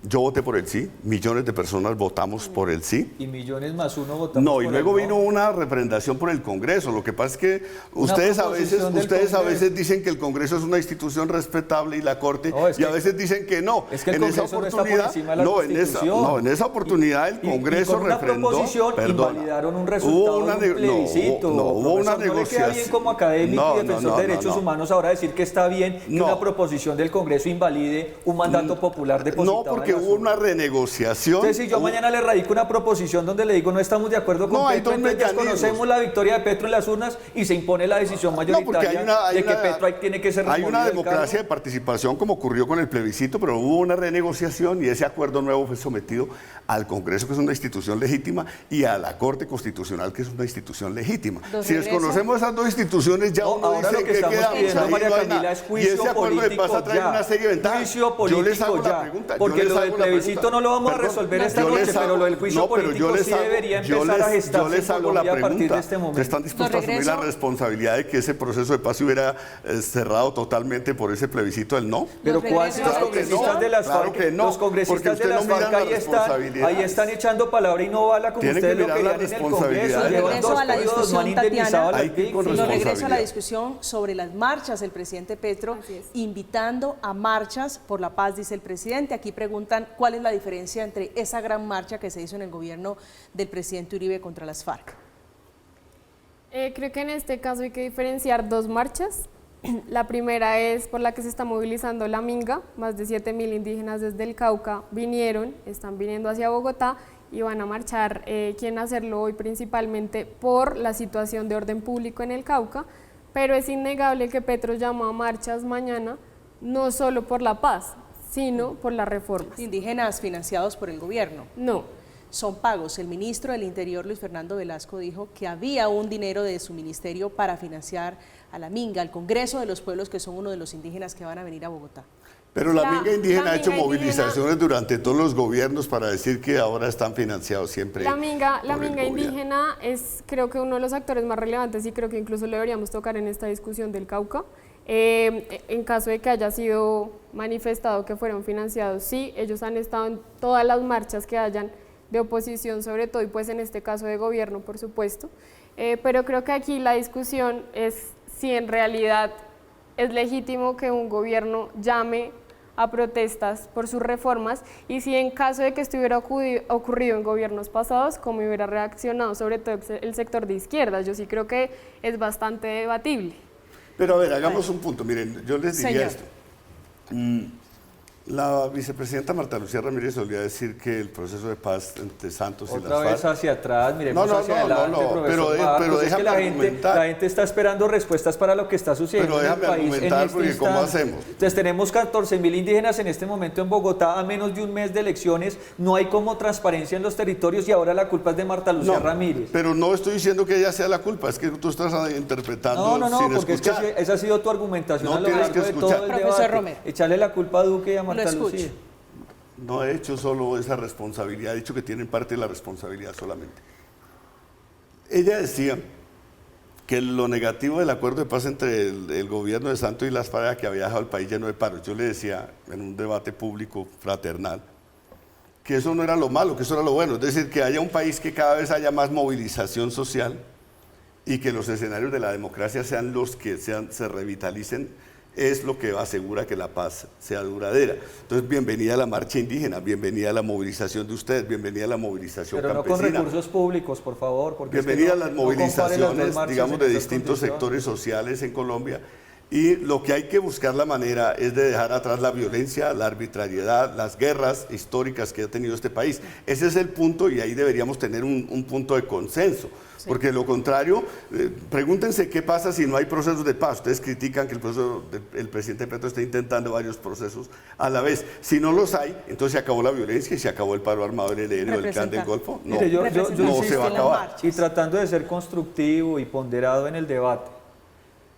Yo voté por el sí, millones de personas votamos por el sí. Y millones más uno votamos por el no. Y luego vino una referendación por el Congreso. Lo que pasa es que ustedes a veces dicen que el Congreso es una institución respetable y la Corte, y a veces dicen que no. Es que el Congreso no está por encima de la Constitución. En esa oportunidad el Congreso refrendó. Invalidaron un resultado de un plebiscito. Hubo una negociación. No le queda bien como académico y defensor de derechos humanos ahora decir que está bien que una proposición del Congreso invalide un mandato popular depositado. No, porque que hubo una renegociación. Entonces, si yo mañana le radico una proposición donde le digo no estamos de acuerdo con Petro, entonces desconocemos la victoria de Petro en las urnas y se impone la decisión mayoritaria de que Petro tiene que ser removido. Hay una democracia de participación como ocurrió con el plebiscito, pero hubo una renegociación y ese acuerdo nuevo fue sometido al Congreso, que es una institución legítima, y a la Corte Constitucional, que es una institución legítima. Si desconocemos esas dos instituciones, ya uno ahora dice lo que que estamos quedamos pidiendo, ahí, María no hay Camila, nada. es juicio Y ese acuerdo de paz político trae una serie de ventajas. Juicio político yo les hago ya, la pregunta. porque lo del plebiscito no lo vamos a resolver esta noche, pero lo del juicio político sí debería empezar a gestarse en Colombia a partir de este momento. ¿Están dispuestos a asumir la responsabilidad de que ese proceso de paz se hubiera cerrado totalmente por ese plebiscito del no? Pero ¿cuántos congresistas de las FARC? Los congresistas de las FARC ahí están echando palabra y no bala como ustedes lo querían en el Congreso. Llevan 2 periodos, no han indemnizado a las víctimas. Lo regreso a la discusión sobre las marchas. El presidente Petro invitando a marchas por la paz, dice el presidente. Aquí preguntan cuál es la diferencia entre esa gran marcha que se hizo en el gobierno del presidente Uribe contra las FARC. Creo que en este caso hay que diferenciar 2 marchas. La primera es por la que se está movilizando la Minga, más de 7.000 indígenas desde el Cauca están viniendo hacia Bogotá y van a marchar, quieren hacerlo hoy principalmente por la situación de orden público en el Cauca, pero es innegable que Petro llamó a marchas mañana, no solo por la paz, sino por las reformas. ¿Indígenas financiados por el gobierno? No. Son pagos. El ministro del Interior, Luis Fernando Velasco, dijo que había un dinero de su ministerio para financiar a la Minga, al Congreso de los Pueblos, que son uno de los indígenas que van a venir a Bogotá. Pero la Minga indígena ha hecho movilizaciones durante todos los gobiernos para decir que ahora están financiados siempre. La Minga indígena es, creo que uno de los actores más relevantes y creo que incluso lo deberíamos tocar en esta discusión del Cauca. En caso de que haya sido manifestado que fueron financiados, sí, ellos han estado en todas las marchas que hayan de oposición sobre todo y pues en este caso de gobierno por supuesto, pero creo que aquí la discusión es si en realidad es legítimo que un gobierno llame a protestas por sus reformas y si en caso de que esto hubiera ocurrido en gobiernos pasados, cómo hubiera reaccionado sobre todo el sector de izquierdas. Yo sí creo que es bastante debatible. Pero a ver, hagamos un punto, miren, yo les diría esto. La vicepresidenta Marta Lucía Ramírez solía decir que el proceso de paz entre Santos y las FARC... Otra vez hacia atrás, miremos hacia adelante, pero déjame argumentar. La gente está esperando respuestas para lo que está sucediendo en el país en este porque ¿cómo hacemos? Entonces tenemos 14.000 indígenas en este momento en Bogotá a menos de un mes de elecciones, no hay como transparencia en los territorios y ahora la culpa es de Marta Lucía Ramírez. Pero no estoy diciendo que ella sea la culpa, es que tú estás interpretando sin porque escuchar. Es que esa ha sido tu argumentación no a lo largo de todo el Profesor debate. Romero. Echarle la culpa a Duque y a Marta Lucía. No he hecho solo esa responsabilidad, he dicho que tienen parte de la responsabilidad solamente. Ella decía que lo negativo del acuerdo de paz entre el gobierno de Santos y las FARC era que había dejado el país lleno de paros. Yo le decía en un debate público fraternal que eso no era lo malo, que eso era lo bueno. Es decir, que haya un país que cada vez haya más movilización social y que los escenarios de la democracia sean los que se revitalicen, es lo que asegura que la paz sea duradera. Entonces, bienvenida a la marcha indígena, bienvenida a la movilización de ustedes, bienvenida a la movilización campesina. Pero no con recursos públicos, por favor. Porque bienvenida a las movilizaciones, digamos, de distintos sectores sociales en Colombia. Y lo que hay que buscar la manera es de dejar atrás la violencia, la arbitrariedad, las guerras históricas que ha tenido este país. Ese es el punto y ahí deberíamos tener un punto de consenso. Sí. Porque de lo contrario, pregúntense qué pasa si no hay procesos de paz. Ustedes critican que el presidente Petro está intentando varios procesos a la vez. Si no los hay, entonces se acabó la violencia y se acabó el paro armado del ELN o el Clan del Golfo. No, mire, yo no se va a acabar. Y tratando de ser constructivo y ponderado en el debate.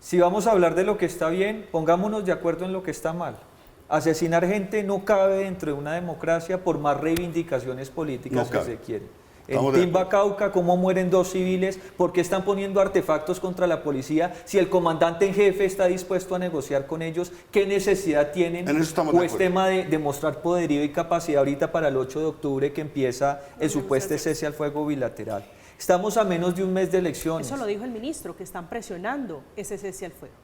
Si vamos a hablar de lo que está bien, pongámonos de acuerdo en lo que está mal. Asesinar gente no cabe dentro de una democracia por más reivindicaciones políticas que se quieren. En Timba, Cauca, ¿cómo mueren 2 civiles? ¿Por qué están poniendo artefactos contra la policía? Si el comandante en jefe está dispuesto a negociar con ellos, ¿qué necesidad tienen? ¿O es tema de mostrar poderío y capacidad ahorita para el 8 de octubre que empieza el supuesto cese al fuego bilateral? Estamos a menos de un mes de elecciones. Eso lo dijo el ministro, que están presionando ese cese al fuego.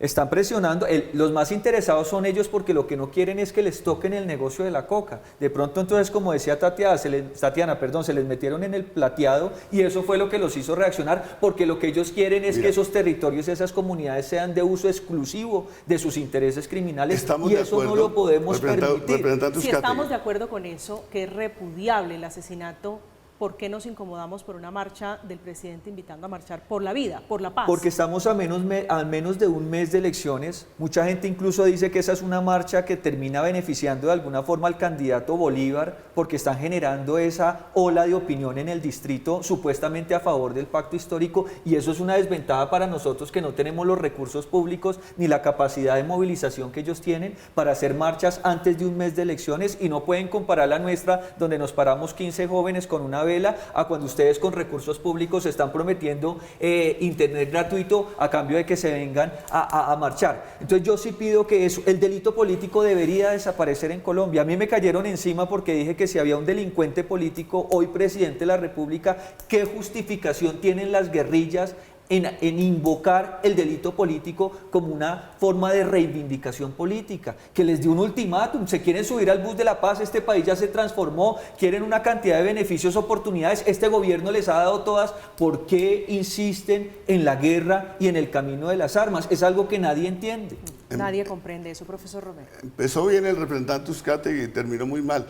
Están presionando, los más interesados son ellos porque lo que no quieren es que les toquen el negocio de la coca. De pronto entonces, como decía Tatiana, se les metieron en el plateado y eso fue lo que los hizo reaccionar, porque lo que ellos quieren es que esos territorios, esas comunidades sean de uso exclusivo de sus intereses criminales y eso no lo podemos permitir. Si estamos de acuerdo con eso, que es repudiable el asesinato, ¿por qué nos incomodamos por una marcha del presidente invitando a marchar por la vida, por la paz? Porque estamos a menos de un mes de elecciones. Mucha gente incluso dice que esa es una marcha que termina beneficiando de alguna forma al candidato Bolívar, porque están generando esa ola de opinión en el distrito supuestamente a favor del pacto histórico, y eso es una desventaja para nosotros que no tenemos los recursos públicos ni la capacidad de movilización que ellos tienen para hacer marchas antes de un mes de elecciones, y no pueden comparar la nuestra, donde nos paramos 15 jóvenes con una vela, a cuando ustedes con recursos públicos están prometiendo internet gratuito a cambio de que se vengan a marchar. Entonces yo sí pido que el delito político debería desaparecer en Colombia. A mí me cayeron encima porque dije que si había un delincuente político hoy presidente de la República, ¿qué justificación tienen las guerrillas en invocar el delito político como una forma de reivindicación política? Que les dio un ultimátum, se quieren subir al bus de la paz, este país ya se transformó, quieren una cantidad de beneficios, oportunidades, este gobierno les ha dado todas, ¿por qué insisten en la guerra y en el camino de las armas? Es algo que nadie entiende. Nadie comprende eso, profesor Romero. Empezó bien el representante Uzcategui y terminó muy mal.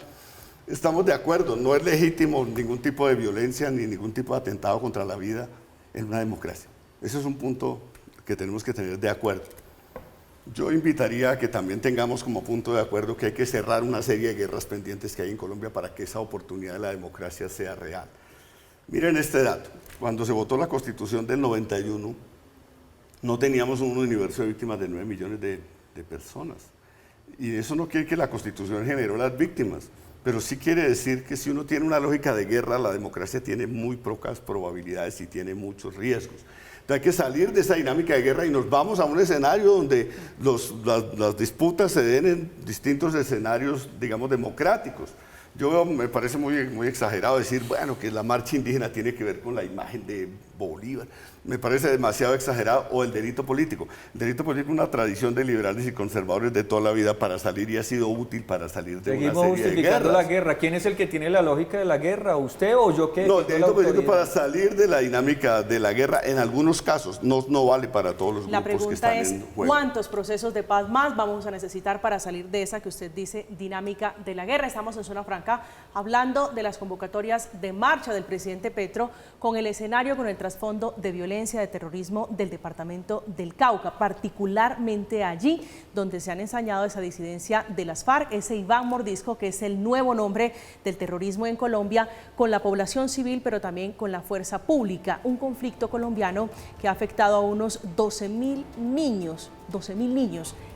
Estamos de acuerdo, no es legítimo ningún tipo de violencia ni ningún tipo de atentado contra la vida en una democracia. Ese es un punto que tenemos que tener de acuerdo. Yo invitaría a que también tengamos como punto de acuerdo que hay que cerrar una serie de guerras pendientes que hay en Colombia para que esa oportunidad de la democracia sea real. Miren este dato, cuando se votó la Constitución del 91, no teníamos un universo de víctimas de 9 millones de personas. Y eso no quiere que la Constitución generó las víctimas, pero sí quiere decir que si uno tiene una lógica de guerra, la democracia tiene muy pocas probabilidades y tiene muchos riesgos. Entonces hay que salir de esa dinámica de guerra y nos vamos a un escenario donde las disputas se den en distintos escenarios, digamos, democráticos. Me parece muy exagerado decir, bueno, que la marcha indígena tiene que ver con la imagen de Bolívar. Me parece demasiado exagerado. O el delito político. El delito político es una tradición de liberales y conservadores de toda la vida para salir, y ha sido útil para salir de una serie de guerras. Seguimos justificando la guerra. ¿Quién es el que tiene la lógica de la guerra? ¿Usted o yo? No, el delito político para salir de la dinámica de la guerra en algunos casos. No vale para todos los grupos que están en juego. La pregunta es, ¿cuántos procesos de paz más vamos a necesitar para salir de esa que usted dice dinámica de la guerra? Estamos en Zona Franca hablando de las convocatorias de marcha del presidente Petro con el escenario, con el trasfondo de violencia, de terrorismo del departamento del Cauca, particularmente allí donde se han ensañado esa disidencia de las FARC, ese Iván Mordisco, que es el nuevo nombre del terrorismo en Colombia, con la población civil, pero también con la fuerza pública. Un conflicto colombiano que ha afectado a unos 12.000 niños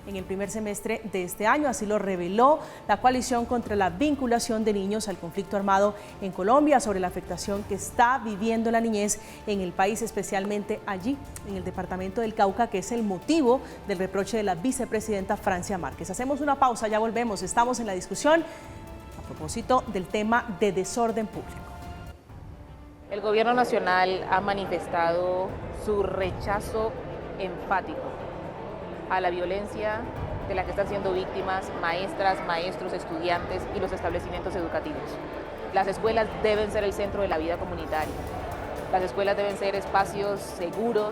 en el primer semestre de este año. Así lo reveló la coalición contra la vinculación de niños al conflicto armado en Colombia, sobre la afectación que está viviendo la niñez en el país, especialmente allí en el departamento del Cauca, que es el motivo del reproche de la vicepresidenta Francia Márquez. Hacemos una pausa, ya volvemos. Estamos en la discusión a propósito del tema de desorden público. El gobierno nacional ha manifestado su rechazo enfático a la violencia de la que están siendo víctimas maestras, maestros, estudiantes y los establecimientos educativos. Las escuelas deben ser el centro de la vida comunitaria. Las escuelas deben ser espacios seguros,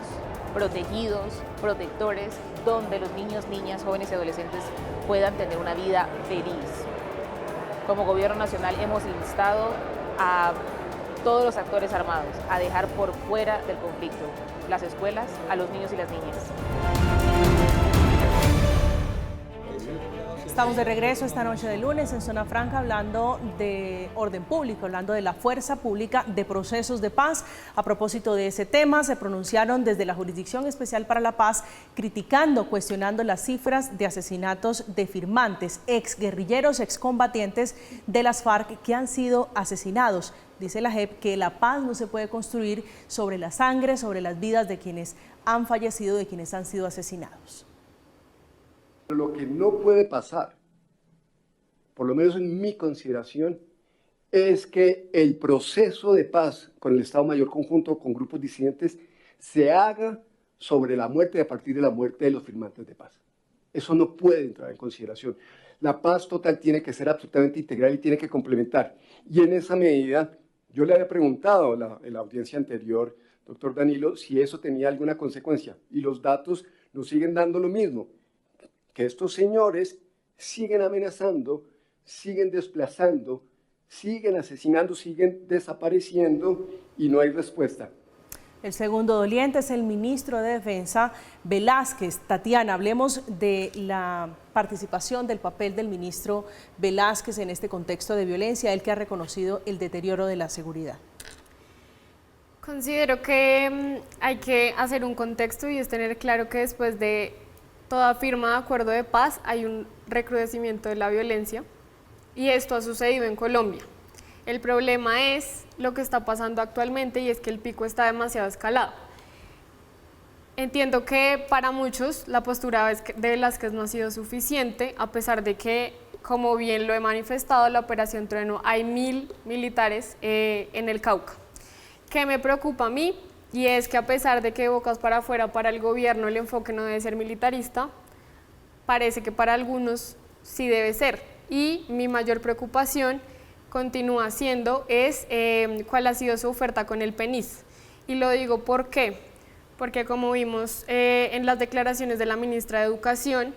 protegidos, protectores, donde los niños, niñas, jóvenes y adolescentes puedan tener una vida feliz. Como gobierno nacional hemos instado a todos los actores armados a dejar por fuera del conflicto las escuelas, a los niños y las niñas. Estamos de regreso esta noche de lunes en Zona Franca hablando de orden público, hablando de la fuerza pública, de procesos de paz. A propósito de ese tema, se pronunciaron desde la Jurisdicción Especial para la Paz criticando, cuestionando las cifras de asesinatos de firmantes, exguerrilleros, excombatientes de las FARC que han sido asesinados. Dice la JEP que la paz no se puede construir sobre la sangre, sobre las vidas de quienes han fallecido, de quienes han sido asesinados. Lo que no puede pasar, por lo menos en mi consideración, es que el proceso de paz con el Estado Mayor Conjunto, con grupos disidentes, se haga sobre la muerte y a partir de la muerte de los firmantes de paz. Eso no puede entrar en consideración. La paz total tiene que ser absolutamente integral y tiene que complementar. Y en esa medida, yo le había preguntado en la audiencia anterior, doctor Danilo, si eso tenía alguna consecuencia. Y los datos nos siguen dando lo mismo, que estos señores siguen amenazando, siguen desplazando, siguen asesinando, siguen desapareciendo y no hay respuesta. El segundo doliente es el ministro de Defensa, Velázquez. Tatiana, hablemos de la participación, del papel del ministro Velázquez en este contexto de violencia, él que ha reconocido el deterioro de la seguridad. Considero que hay que hacer un contexto y es tener claro que después de toda firma de acuerdo de paz hay un recrudecimiento de la violencia y esto ha sucedido en Colombia. El problema es lo que está pasando actualmente y es que el pico está demasiado escalado. Entiendo que para muchos la postura de Velázquez no ha sido suficiente, a pesar de que, como bien lo he manifestado, la Operación Trueno hay 1000 militares en el Cauca. ¿Qué me preocupa a mí? Y es que a pesar de que bocas para afuera para el gobierno el enfoque no debe ser militarista, parece que para algunos sí debe ser. Y mi mayor preocupación continúa siendo cuál ha sido su oferta con el PENIS. Y lo digo ¿por qué? Porque como vimos en las declaraciones de la ministra de Educación,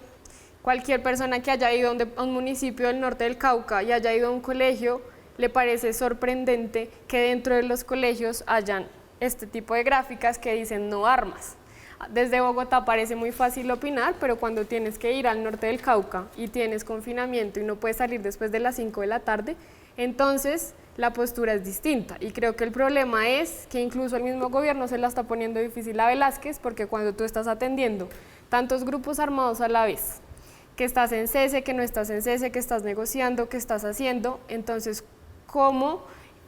cualquier persona que haya ido a un municipio del norte del Cauca y haya ido a un colegio, le parece sorprendente que dentro de los colegios hayan este tipo de gráficas que dicen no armas. Desde Bogotá parece muy fácil opinar, pero cuando tienes que ir al norte del Cauca y tienes confinamiento y no puedes salir después de las 5 de la tarde, entonces la postura es distinta. Y creo que el problema es que incluso el mismo gobierno se la está poniendo difícil a Velázquez, porque cuando tú estás atendiendo tantos grupos armados a la vez, que estás en cese, que no estás en cese, que estás negociando, que estás haciendo, entonces ¿cómo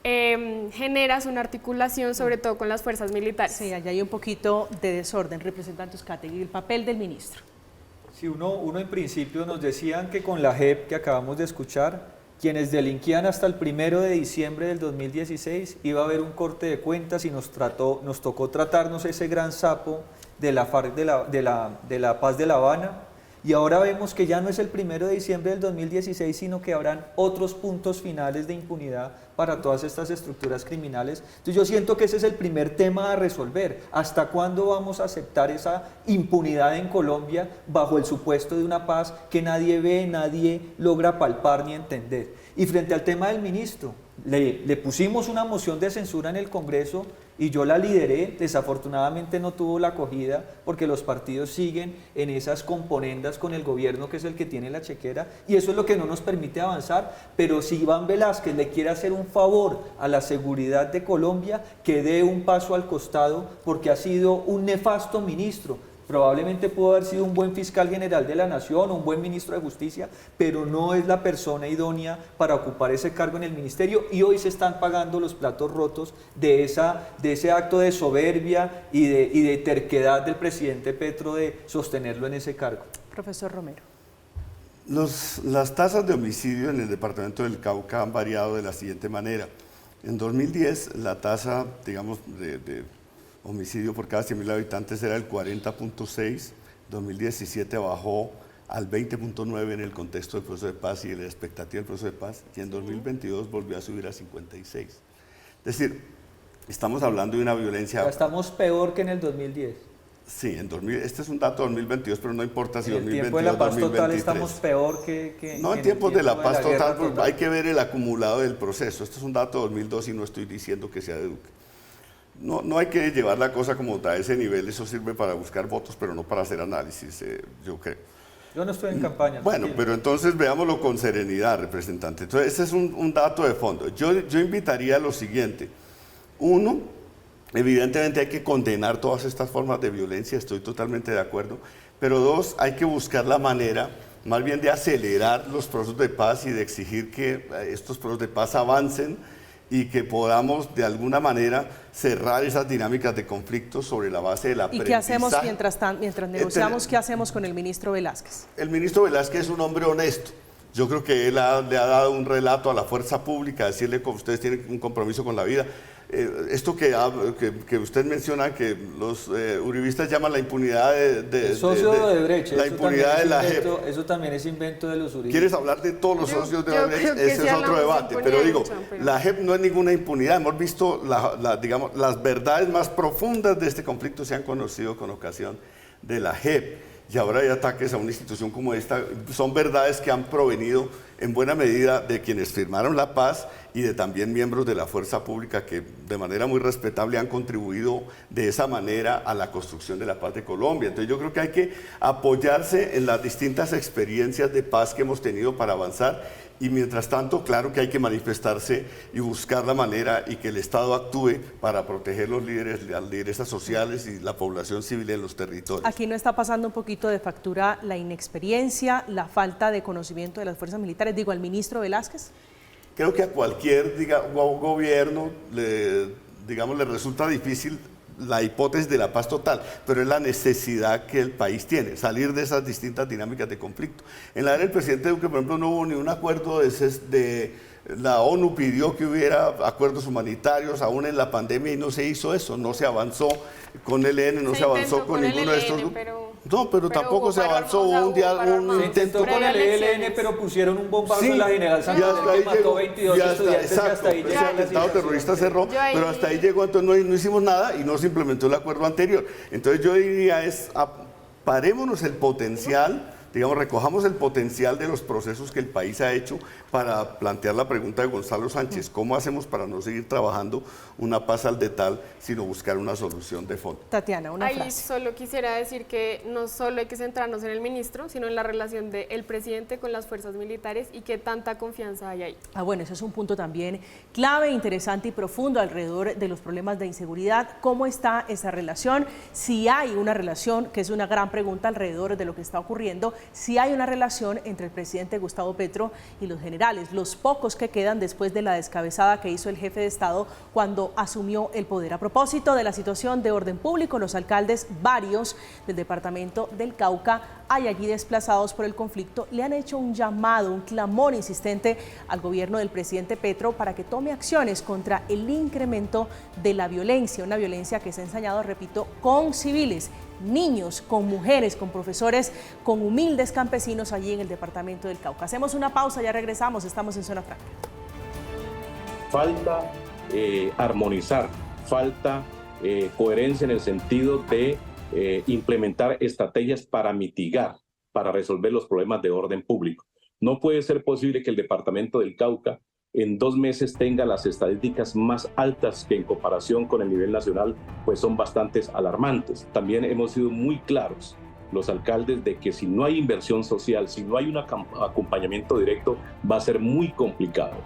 generas una articulación, sobre todo con las fuerzas militares? Sí, allá hay un poquito de desorden, representante Uzcategui, el papel del ministro. Sí, uno en principio nos decían que con la JEP que acabamos de escuchar, quienes delinquían hasta el 1 de diciembre del 2016 iba a haber un corte de cuentas y nos tocó tratarnos ese gran sapo de la FARC de la Paz de La Habana. Y ahora vemos que ya no es el 1 de diciembre del 2016, sino que habrán otros puntos finales de impunidad para todas estas estructuras criminales. Entonces yo siento que ese es el primer tema a resolver. ¿Hasta cuándo vamos a aceptar esa impunidad en Colombia bajo el supuesto de una paz que nadie ve, nadie logra palpar ni entender? Y frente al tema del ministro, le pusimos una moción de censura en el Congreso y yo la lideré, desafortunadamente no tuvo la acogida porque los partidos siguen en esas componendas con el gobierno que es el que tiene la chequera y eso es lo que no nos permite avanzar, pero si Iván Velázquez le quiere hacer un favor a la seguridad de Colombia, que dé un paso al costado porque ha sido un nefasto ministro. Probablemente pudo haber sido un buen fiscal general de la nación, un buen ministro de justicia, pero no es la persona idónea para ocupar ese cargo en el ministerio y hoy se están pagando los platos rotos de ese acto de soberbia y de terquedad del presidente Petro de sostenerlo en ese cargo. Profesor Romero. Las tasas de homicidio en el departamento del Cauca han variado de la siguiente manera. En 2010 la tasa, digamos, de homicidio por cada 100.000 habitantes era el 40.6, 2017 bajó al 20.9 en el contexto del proceso de paz y de la expectativa del proceso de paz, y en 2022 volvió a subir a 56. Es decir, estamos hablando de una violencia... Ya estamos peor que en el 2010. Sí, este es un dato de 2022, pero no importa si en el 2022 tiempo de la paz 2023. total estamos peor que no, en tiempos de la paz total, total, hay que ver el acumulado del proceso. Este es un dato de 2002 y no estoy diciendo que sea de Duque. No hay que llevar la cosa como a ese nivel, eso sirve para buscar votos, pero no para hacer análisis, yo creo. Yo no estoy en campaña. Bueno, pero entonces veámoslo con serenidad, representante. Entonces, ese es un dato de fondo. Yo invitaría a lo siguiente. Uno, evidentemente hay que condenar todas estas formas de violencia, estoy totalmente de acuerdo, pero dos, hay que buscar la manera más bien de acelerar los procesos de paz y de exigir que estos procesos de paz avancen y que podamos de alguna manera cerrar esas dinámicas de conflicto sobre la base del aprendizaje. ¿Y qué hacemos mientras negociamos? ¿Qué hacemos con el ministro Velázquez? El ministro Velázquez es un hombre honesto. Yo creo que él le ha dado un relato a la fuerza pública, decirle que ustedes tienen un compromiso con la vida. esto que usted menciona, que los uribistas llaman la impunidad el socio de Odebrecht, la impunidad de la JEP. Eso también es invento de los uribistas. ¿Quieres hablar de todos los socios de Odebrecht? Ese es otro debate. De Pero digo, pero... la JEP no es ninguna impunidad. Hemos visto, digamos, las verdades más profundas de este conflicto se han conocido con ocasión de la JEP. Y ahora hay ataques a una institución como esta. Son verdades que han provenido en buena medida de quienes firmaron la paz y de también miembros de la fuerza pública que de manera muy respetable han contribuido de esa manera a la construcción de la paz de Colombia. Entonces yo creo que hay que apoyarse en las distintas experiencias de paz que hemos tenido para avanzar. Y mientras tanto, claro que hay que manifestarse y buscar la manera y que el Estado actúe para proteger los líderes, las lideresas sociales y la población civil en los territorios. Aquí no está pasando un poquito de factura la inexperiencia, la falta de conocimiento de las fuerzas militares, digo, al ministro Velázquez. Creo que a cualquier gobierno le resulta difícil la hipótesis de la paz total, pero es la necesidad que el país tiene, salir de esas distintas dinámicas de conflicto. En la era del presidente Duque, por ejemplo, no hubo ni un acuerdo la ONU pidió que hubiera acuerdos humanitarios aún en la pandemia y no se hizo eso, no se avanzó con el ELN, no se avanzó con ninguno de estos grupos. No, pero tampoco se avanzó, un intento con el ELN, pero pusieron un bombazo en la General Santander que mató 22 estudiantes y hasta ahí llegó. El atentado terrorista cerró, pero hasta ahí llegó, entonces no hicimos nada y no se implementó el acuerdo anterior. Entonces yo diría parémonos el potencial, digamos, recojamos el potencial de los procesos que el país ha hecho para plantear la pregunta de Gonzalo Sánchez, ¿cómo hacemos para no seguir trabajando una paz al detal, sino buscar una solución de fondo? Tatiana, una frase. Ahí solo quisiera decir que no solo hay que centrarnos en el ministro, sino en la relación del presidente con las fuerzas militares y qué tanta confianza hay ahí. Bueno, ese es un punto también clave, interesante y profundo alrededor de los problemas de inseguridad. ¿Cómo está esa relación? Si hay una relación, que es una gran pregunta alrededor de lo que está ocurriendo, si hay una relación entre el presidente Gustavo Petro y los generales, los pocos que quedan después de la descabezada que hizo el jefe de Estado cuando asumió el poder. A propósito de la situación de orden público, los alcaldes, varios del departamento del Cauca, hay allí desplazados por el conflicto, le han hecho un llamado, un clamor insistente al gobierno del presidente Petro para que tome acciones contra el incremento de la violencia, una violencia que se ha ensañado, repito, con civiles, niños, con mujeres, con profesores, con humildes campesinos allí en el departamento del Cauca. Hacemos una pausa, ya regresamos, estamos en Zona Franca. Falta armonizar, falta coherencia en el sentido de implementar estrategias para mitigar, para resolver los problemas de orden público. No puede ser posible que el departamento del Cauca en 2 meses tenga las estadísticas más altas que en comparación con el nivel nacional, pues son bastante alarmantes. También hemos sido muy claros, los alcaldes, de que si no hay inversión social, si no hay un acompañamiento directo, va a ser muy complicado.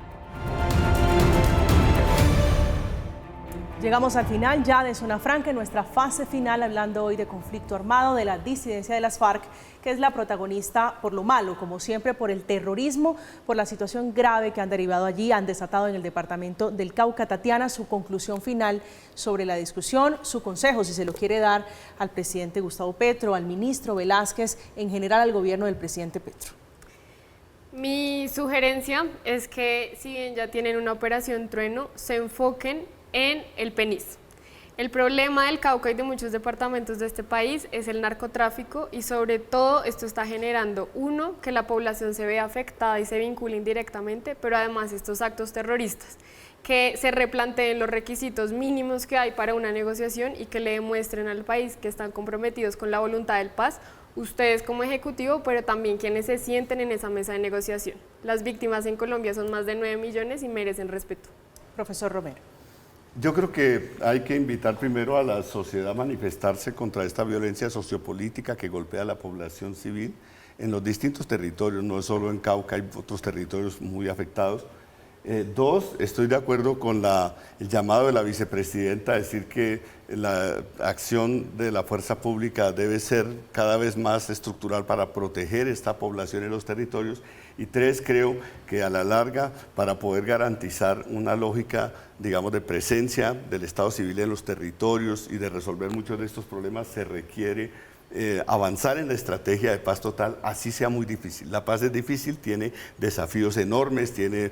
Llegamos al final ya de Zona Franca, en nuestra fase final, hablando hoy de conflicto armado, de la disidencia de las FARC, que es la protagonista por lo malo, como siempre, por el terrorismo, por la situación grave que han derivado allí, han desatado en el departamento del Cauca. Tatiana, su conclusión final sobre la discusión, su consejo, si se lo quiere dar al presidente Gustavo Petro, al ministro Velázquez, en general al gobierno del presidente Petro. Mi sugerencia es que, si bien ya tienen una operación Trueno, se enfoquen en el PENIS. El problema del Cauca y de muchos departamentos de este país es el narcotráfico y sobre todo esto está generando, uno, que la población se vea afectada y se vincule indirectamente, pero además estos actos terroristas, que se replanteen los requisitos mínimos que hay para una negociación y que le demuestren al país que están comprometidos con la voluntad de paz, ustedes como ejecutivo, pero también quienes se sienten en esa mesa de negociación. Las víctimas en Colombia son más de 9 millones y merecen respeto. Profesor Romero. Yo creo que hay que invitar primero a la sociedad a manifestarse contra esta violencia sociopolítica que golpea a la población civil en los distintos territorios, no es solo en Cauca, hay otros territorios muy afectados. 2, estoy de acuerdo con el llamado de la vicepresidenta a decir que la acción de la fuerza pública debe ser cada vez más estructural para proteger esta población en los territorios. Y 3, creo que a la larga, para poder garantizar una lógica, digamos, de presencia del Estado civil en los territorios y de resolver muchos de estos problemas, se requiere avanzar en la estrategia de paz total, así sea muy difícil. La paz es difícil, tiene desafíos enormes, tiene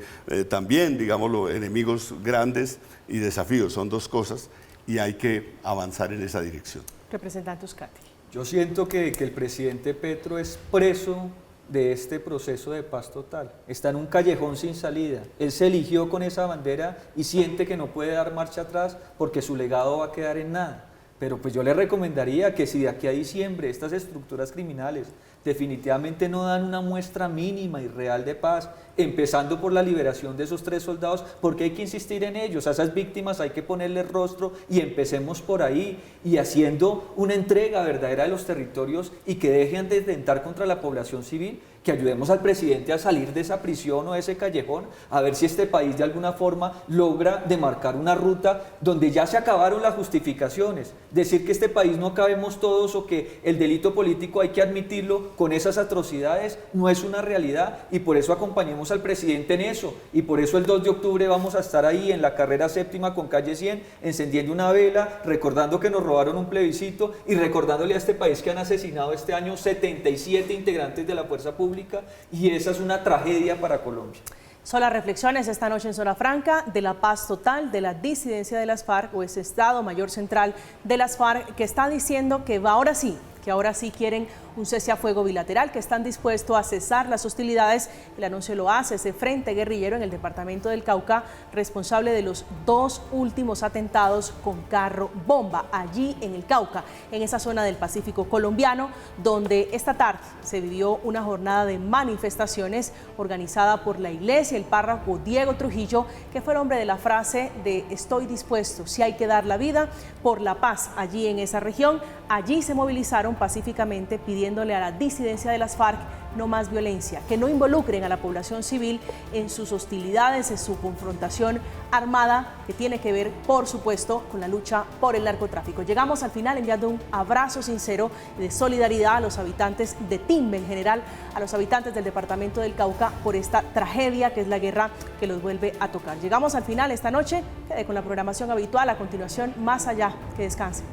también, digámoslo, enemigos grandes y desafíos, son dos cosas y hay que avanzar en esa dirección. Representante Uzcategui. Yo siento que el presidente Petro es preso de este proceso de paz total. Está en un callejón sin salida. Él se eligió con esa bandera y siente que no puede dar marcha atrás porque su legado va a quedar en nada. Pero pues yo le recomendaría que si de aquí a diciembre estas estructuras criminales definitivamente no dan una muestra mínima y real de paz, empezando por la liberación de esos 3 soldados, porque hay que insistir en ellos, a esas víctimas hay que ponerles rostro y empecemos por ahí, y haciendo una entrega verdadera de los territorios y que dejen de atentar contra la población civil, que ayudemos al presidente a salir de esa prisión o de ese callejón, a ver si este país de alguna forma logra demarcar una ruta donde ya se acabaron las justificaciones. Decir que este país no cabemos todos o que el delito político hay que admitirlo con esas atrocidades no es una realidad, y por eso acompañemos al presidente en eso, y por eso el 2 de octubre vamos a estar ahí en la carrera 7ª con calle 100, encendiendo una vela, recordando que nos robaron un plebiscito y recordándole a este país que han asesinado este año 77 integrantes de la fuerza pública, y esa es una tragedia para Colombia. Son las reflexiones esta noche en Zona Franca de la paz total, de la disidencia de las FARC o ese Estado Mayor Central de las FARC que está diciendo que ahora sí quieren un cese a fuego bilateral, que están dispuestos a cesar las hostilidades. El anuncio lo hace ese frente guerrillero en el departamento del Cauca, responsable de los 2 últimos atentados con carro bomba, allí en el Cauca, en esa zona del Pacífico colombiano, donde esta tarde se vivió una jornada de manifestaciones organizada por la iglesia, el párroco Diego Trujillo, que fue el hombre de la frase de estoy dispuesto, si hay que dar la vida por la paz allí en esa región. Allí se movilizaron pacíficamente pidiéndole a la disidencia de las FARC no más violencia, que no involucren a la población civil en sus hostilidades, en su confrontación armada, que tiene que ver, por supuesto, con la lucha por el narcotráfico. Llegamos al final enviando un abrazo sincero de solidaridad a los habitantes de Timbe en general, a los habitantes del departamento del Cauca por esta tragedia que es la guerra que los vuelve a tocar. Llegamos al final esta noche, quede con la programación habitual, a continuación Más Allá, que descanse.